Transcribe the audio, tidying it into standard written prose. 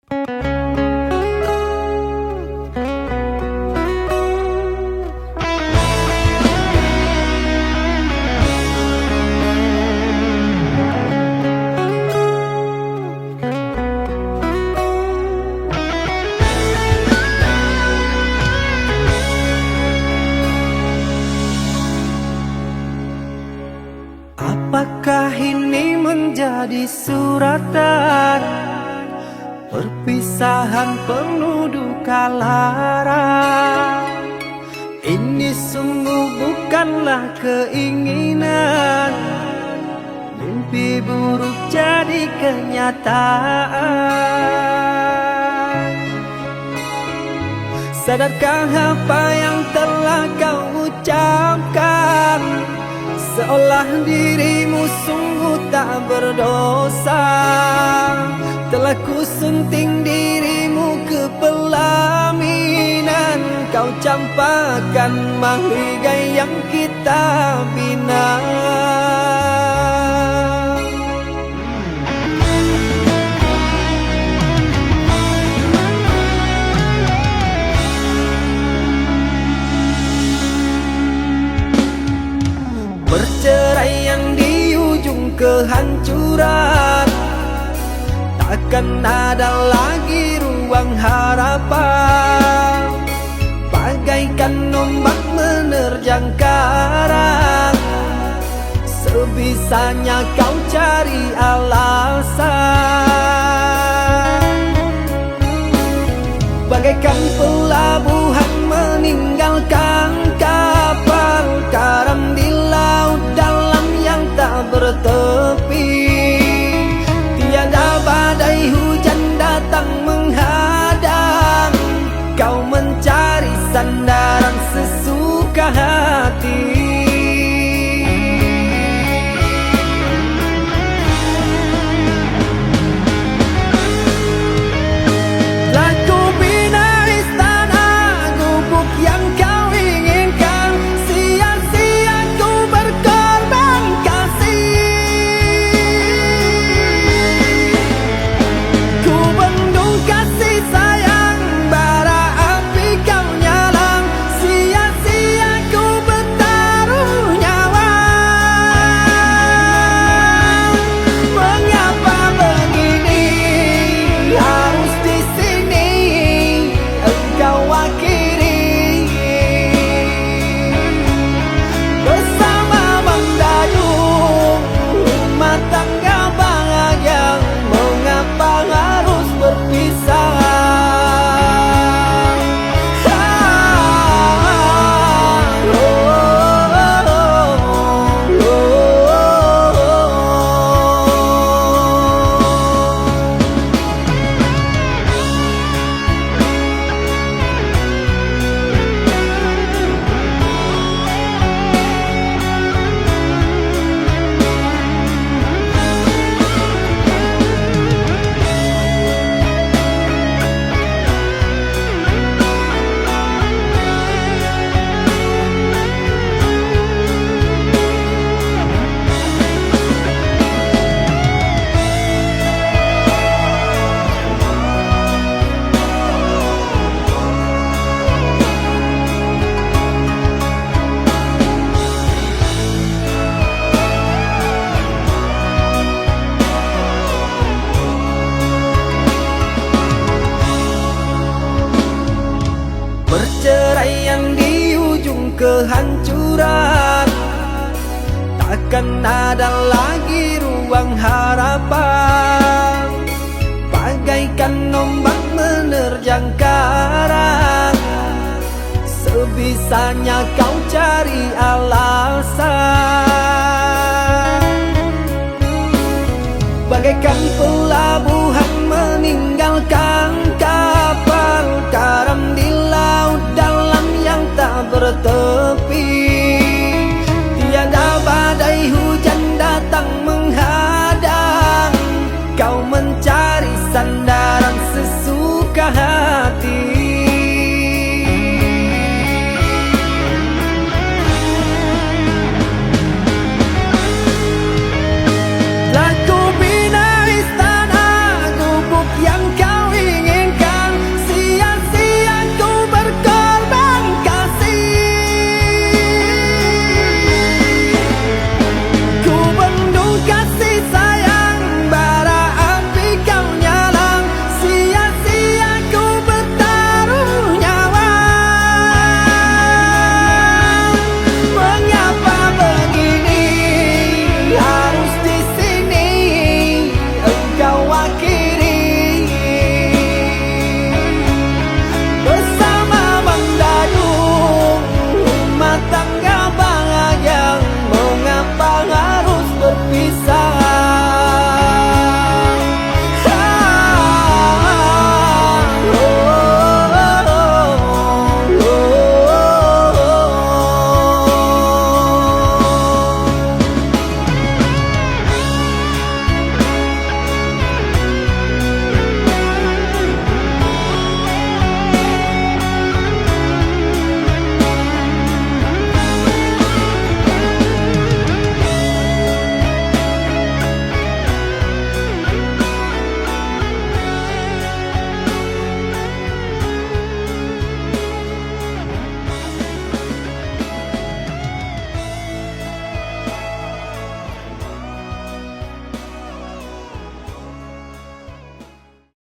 Apakah ini menjadi suratan perpisahan penuh duka lara? Ini sungguh bukanlah keinginan, mimpi buruk jadi kenyataan. Sadarkah apa yang telah kau ucapkan? Seolah dirimu sungguh tak berdosa. Telah kusunting dirimu ke pelaminan, kau campakkan mahligai yang kita bina. Perceraian di ujung kehancuran, takkan ada lagi ruang harapan. Bagaikan ombak menerjang karang, sebisanya kau cari alasan. Bagaikan pelabuhan meninggalkan kapal karam di laut dalam yang tak bertepi. Tiada badai hujan datang menghadang, kau mencari sandaran sesuka hati. Perceraian di ujung kehancuran, takkan ada lagi ruang harapan. Bagaikan ombak menerjang karang, sebisanya kau cari alasan.